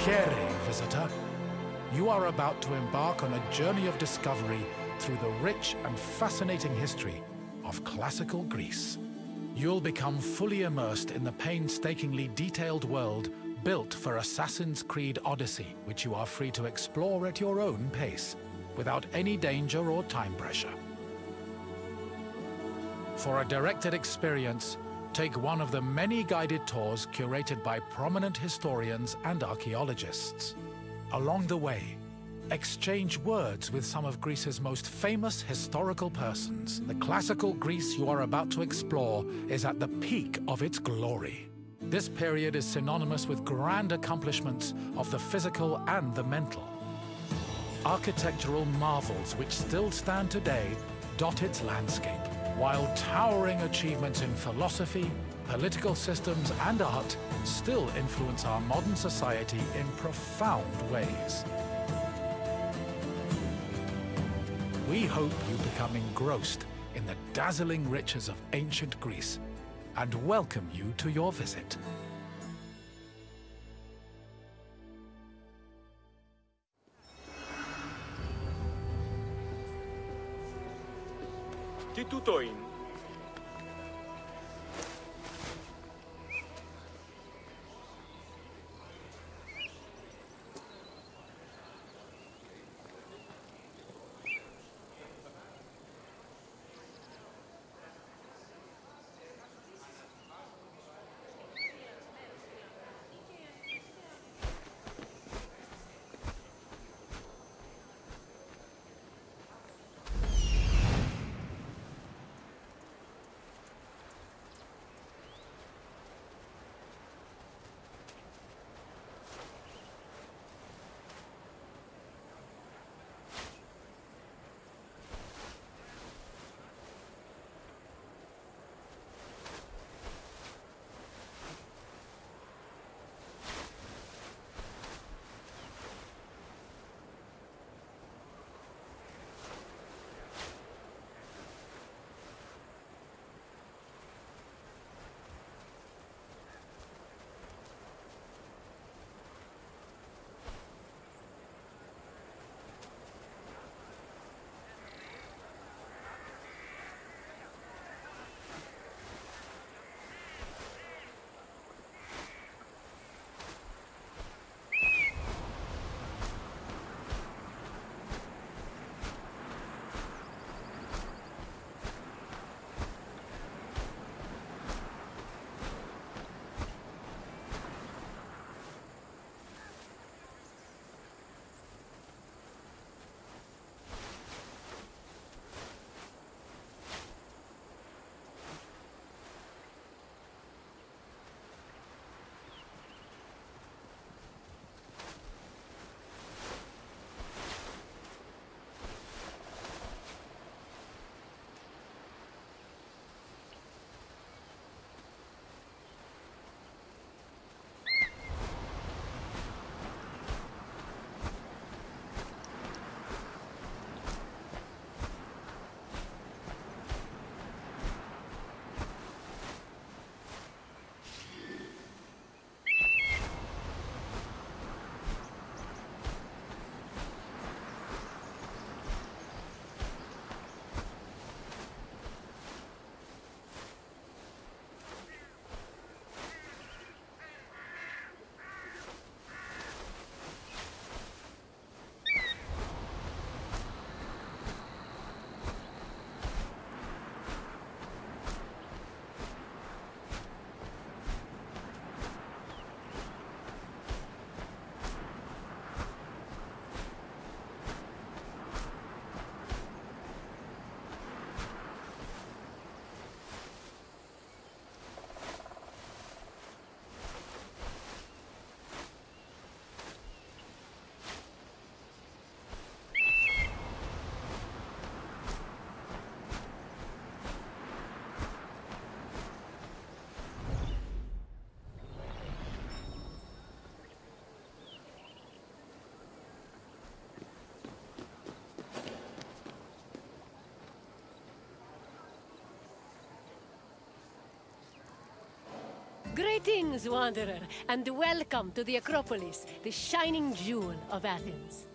Here, visitor. You are about to embark on a journey of discovery through the rich and fascinating history of classical Greece. You'll become fully immersed in the painstakingly detailed world built for Assassin's Creed Odyssey, which you are free to explore at your own pace, without any danger or time pressure. For a directed experience, take one of the many guided tours curated by prominent historians and archaeologists. Along the way, exchange words with some of Greece's most famous historical persons. The classical Greece you are about to explore is at the peak of its glory. This period is synonymous with grand accomplishments of the physical and the mental. Architectural marvels which still stand today dot its landscape, while towering achievements in philosophy, political systems, and art still influence our modern society in profound ways. We hope you become engrossed in the dazzling riches of ancient Greece and welcome you to your visit. Τι τούτο είναι? Greetings, Wanderer, and welcome to the Acropolis, the shining jewel of Athens.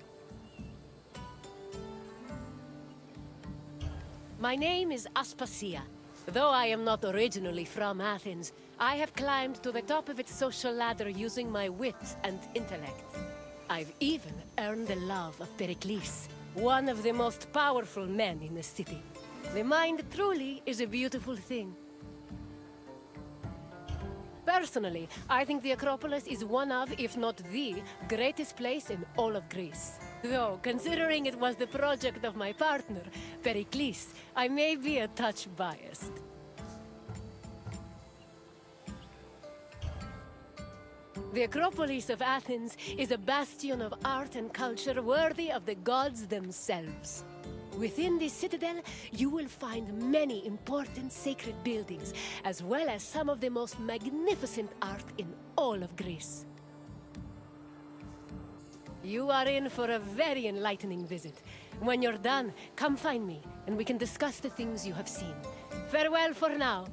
My name is Aspasia. Though I am not originally from Athens, I have climbed to the top of its social ladder using my wit and intellect. I've even earned the love of Pericles, one of the most powerful men in the city. The mind truly is a beautiful thing. Personally, I think the Acropolis is one of, if not the, greatest place in all of Greece. Though, considering it was the project of my partner, Pericles, I may be a touch biased. The Acropolis of Athens is a bastion of art and culture worthy of the gods themselves. Within this citadel, you will find many important sacred buildings, as well as some of the most magnificent art in all of Greece. You are in for a very enlightening visit. When you're done, come find me, and we can discuss the things you have seen. Farewell for now.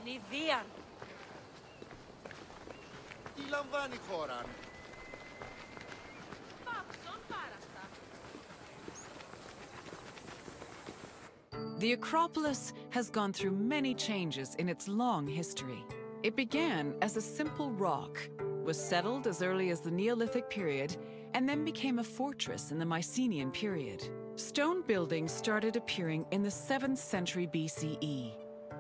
Νηδίαν. Τι λαμβάνει χώρα? Πάψον πάραστα. The Acropolis has gone through many changes in its long history. It began as a simple rock, was settled as early as the Neolithic period, and then became a fortress in the Mycenaean period. Stone buildings started appearing in the 7th century BCE.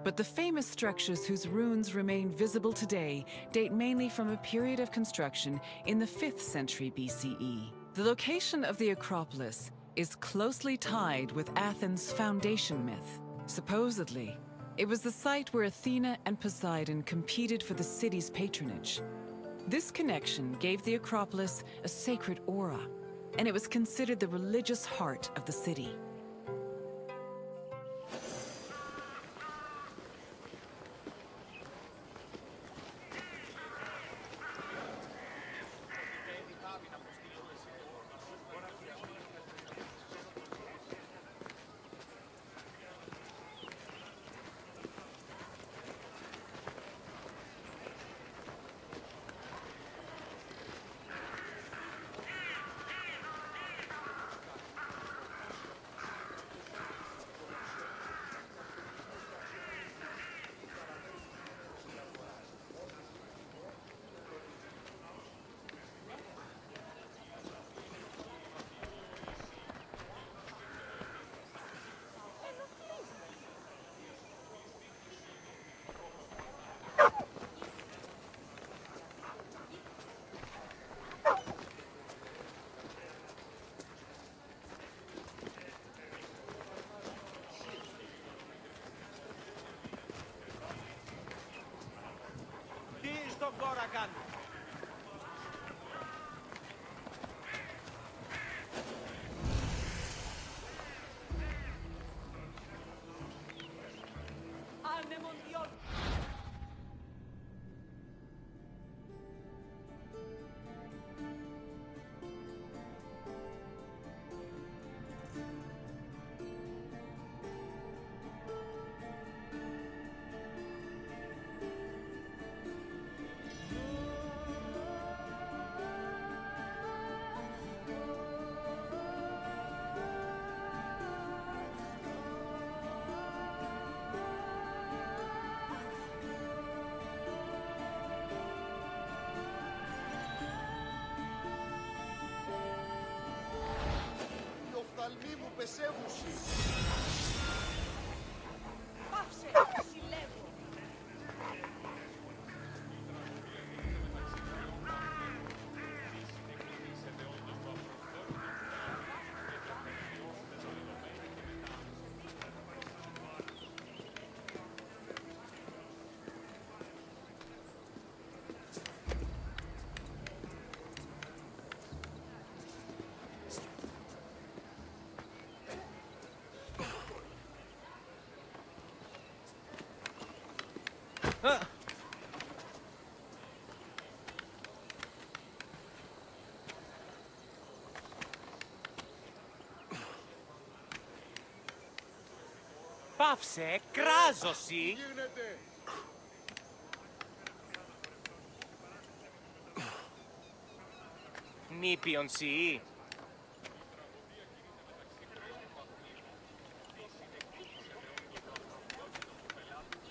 But the famous structures whose ruins remain visible today date mainly from a period of construction in the 5th century BCE. The location of the Acropolis is closely tied with Athens' foundation myth. Supposedly, it was the site where Athena and Poseidon competed for the city's patronage. This connection gave the Acropolis a sacred aura, and it was considered the religious heart of the city. στον κόρα κάνει. Οι οφθαλμοί μου πεσεύουσι. Πάψε, συλλέγω. Πάυσε, κράζωση. Γίνεται. Νήπιον σι.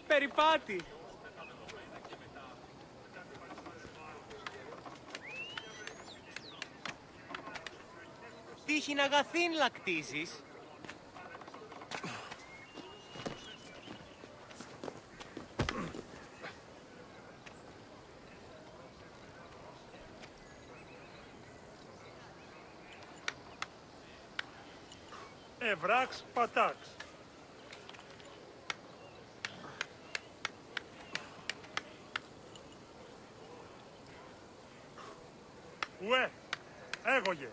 Περιπάτη. Τύχην αγαθήν λακτίζεις. Ευράξ πατάξ. Ουε, έγωγε.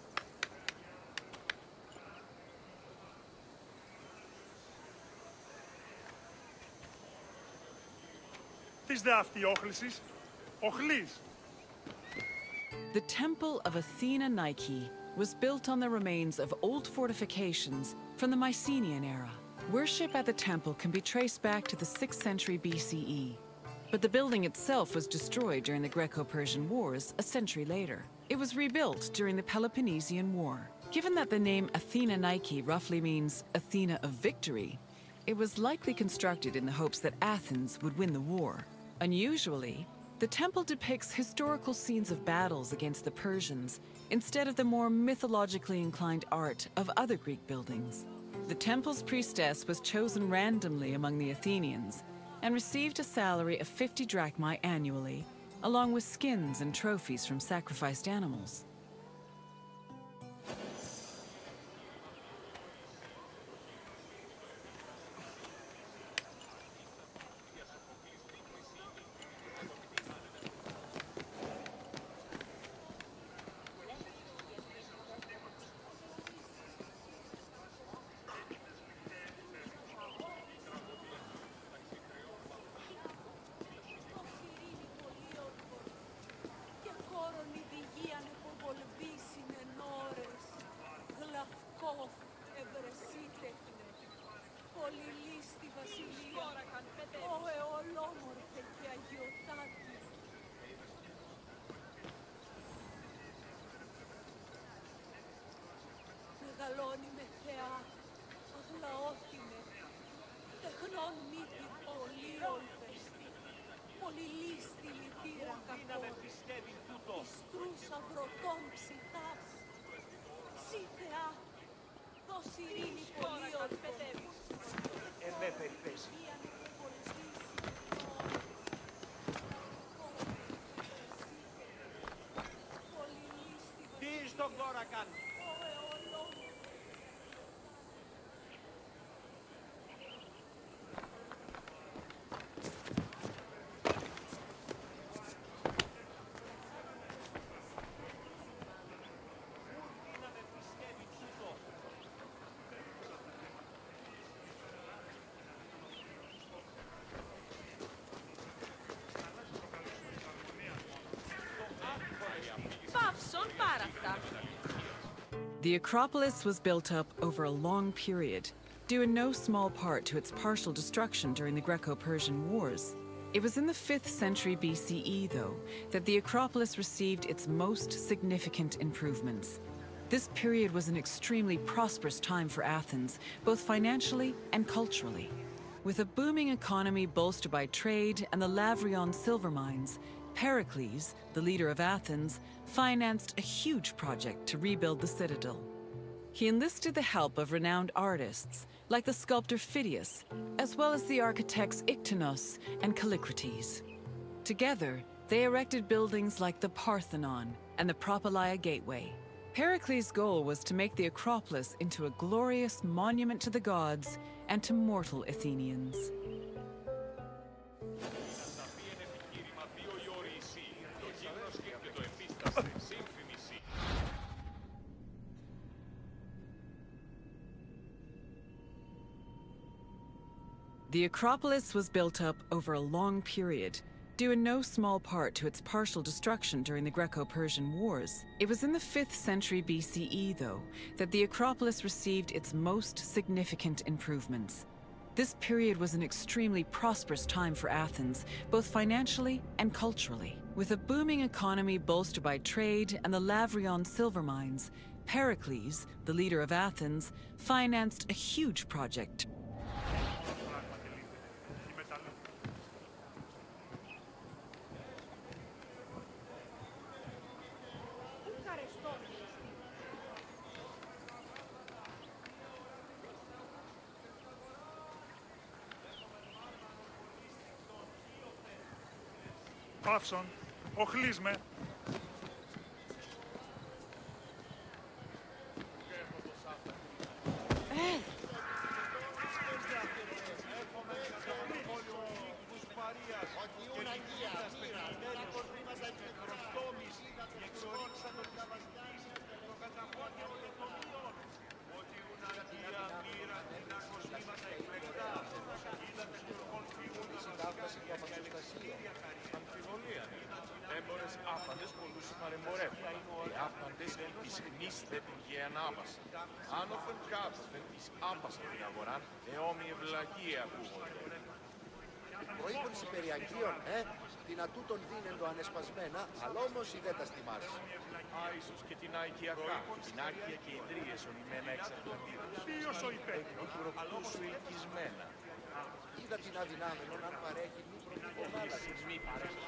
Τις δε αυτή όχλησης, οχλής. The temple of Athena Nike was built on the remains of old fortifications from the Mycenaean era. Worship at the temple can be traced back to the 6th century BCE. But the building itself was destroyed during the Greco-Persian Wars a century later. It was rebuilt during the Peloponnesian War. Given that the name Athena Nike roughly means Athena of victory, it was likely constructed in the hopes that Athens would win the war. Unusually, the temple depicts historical scenes of battles against the Persians instead of the more mythologically inclined art of other Greek buildings. The temple's priestess was chosen randomly among the Athenians and received a salary of 50 drachmae annually, along with skins and trophies from sacrificed animals. Μεγαλώνει με θεά, αγλαόχινε, τεχνών μύτη πολύ ολβέστη, πολυλίστη λυτήρα κακό, ιστρούς αγροτών ψητάς. Συ θεά, δώσ' ειρήνη πολύ ολβέστη. Με περιπέσει. Τι στον κόρα κάνει. The Acropolis was built up over a long period, due in no small part to its partial destruction during the Greco-Persian Wars. It was in the 5th century BCE, though, that the Acropolis received its most significant improvements. This period was an extremely prosperous time for Athens, both financially and culturally. With a booming economy bolstered by trade and the Lavrion silver mines, Pericles, the leader of Athens, financed a huge project to rebuild the citadel. He enlisted the help of renowned artists, like the sculptor Phidias, as well as the architects Iktinos and Callicrates. Together, they erected buildings like the Parthenon and the Propylaea Gateway. Pericles' goal was to make the Acropolis into a glorious monument to the gods and to mortal Athenians. The Acropolis was built up over a long period, due in no small part to its partial destruction during the Greco-Persian Wars. It was in the 5th century BCE, though, that the Acropolis received its most significant improvements. This period was an extremely prosperous time for Athens, both financially and culturally. With a booming economy bolstered by trade and the Lavrion silver mines, Pericles, the leader of Athens, financed a huge project. Παύσον, οχλείς με. Έμπορες άπαντες πολλούς παρεμπορεύουν. Οι άπαντες εις γνής θέτουν και ανάβαση. Άνωθεν κάτωθεν εις άπασαν την αγοράν, εόμοι ευλαγία ακούγονται. Προείπων Υπεριακίων, την ατούτων δίνεντο ανεσπασμένα, αλλά όμως ιδέτας τιμάς. Άισως και την Αικιακά, την Άκια και ιδρύες ονειμένα εξ Ατλαντίδος. Ποιος ο υπέκριτος. Εκ του ροπτού σου οικισμένα. Είδα την αδυνάμενον αν παρέχει μη προκυπωμάλαση. Μη παρέχεις.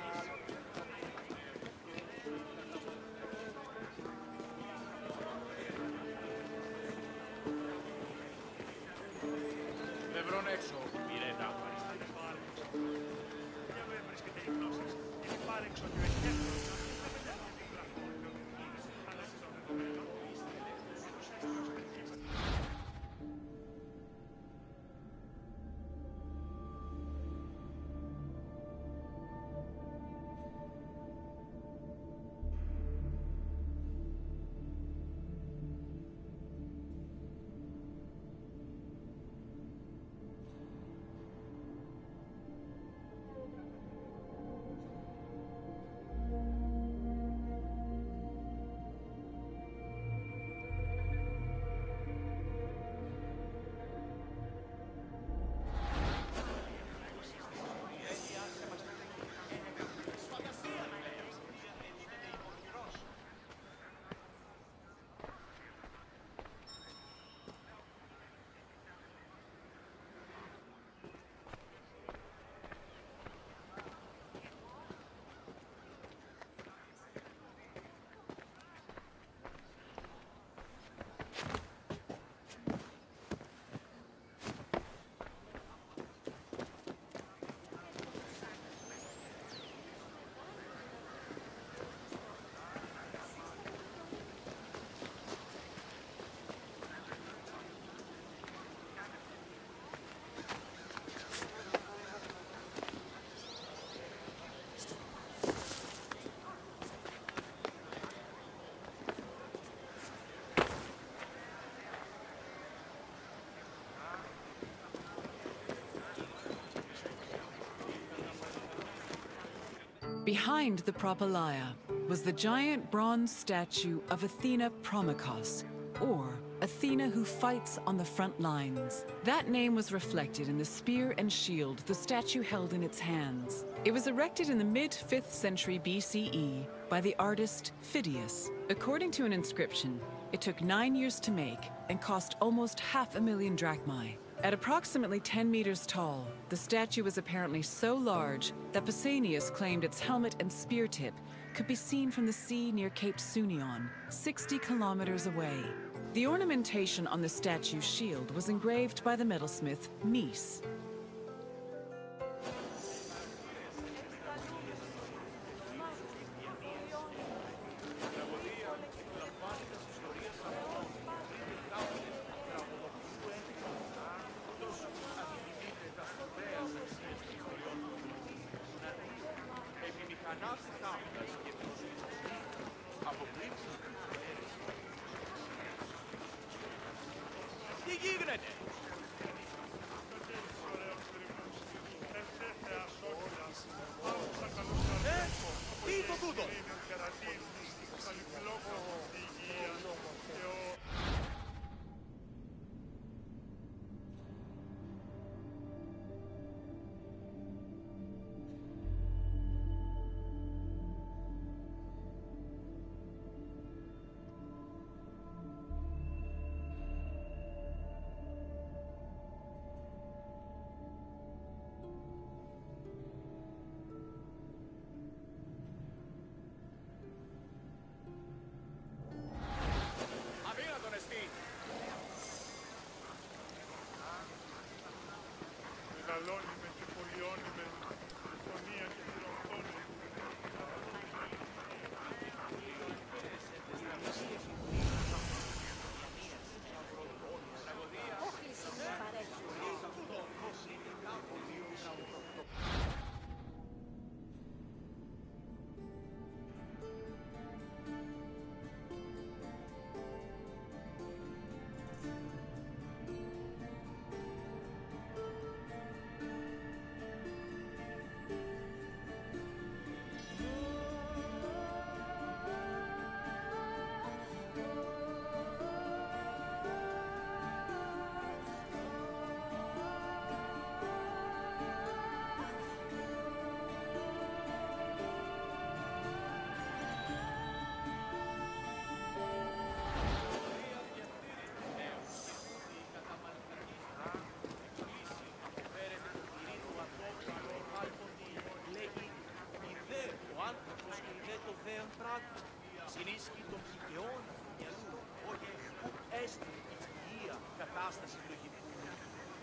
Νευρών έξω, Μιρέτα. Για με βρίσκεται η γνώση. Είναι πάρεξο και ο εκέφτος. Behind the Propylaea, was the giant bronze statue of Athena Promachos, or Athena who fights on the front lines. That name was reflected in the spear and shield the statue held in its hands. It was erected in the mid-5th century BCE by the artist Phidias. According to an inscription, it took 9 years to make and cost almost 500,000 drachmae. At approximately 10 meters tall, the statue was apparently so large that Pausanias claimed its helmet and spear tip could be seen from the sea near Cape Sunion, 60 kilometers away. The ornamentation on the statue's shield was engraved by the metalsmith Nis. Τι γίνεται? Τι είναι το τούτο? Μεγαλώνει με και πολιώνει με φωνία και χειροκρόνη. Συνίσχυ των χιλιών μυαλού, όχι που έστι η στοιχεία κατάσταση λογικού.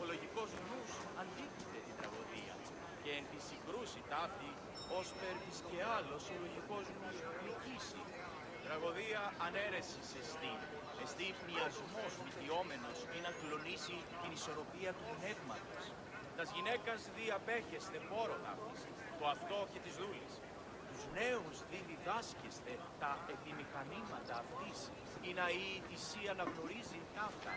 Ο λογικός νους αντίκειται την τραγωδία και εν τη συγκρούση ταύτη, ως πέρδης και άλλος ο λογικός νους νικήσει. Τραγωδία ανέρεσης εστί, εστί μοιασμός μυθιόμενος ή να κλονίσει την ισορροπία του πνεύματος. Τας γυναίκας διαπέχεστε πόρο ταύτης, το αυτό και της δούλης. Τους νέους διδάσκεστε τα επιμηχανήματα αυτής, ή να η θυσία να γνωρίζει ταύτα,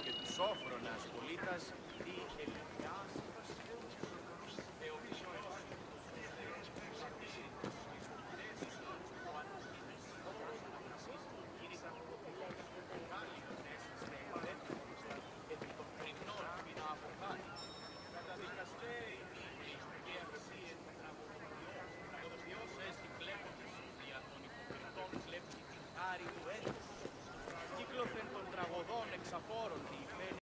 και τους όφρονας πολίτας δι ελευθιάς. Κύκλωθεν των τραγωδών εξαπόρων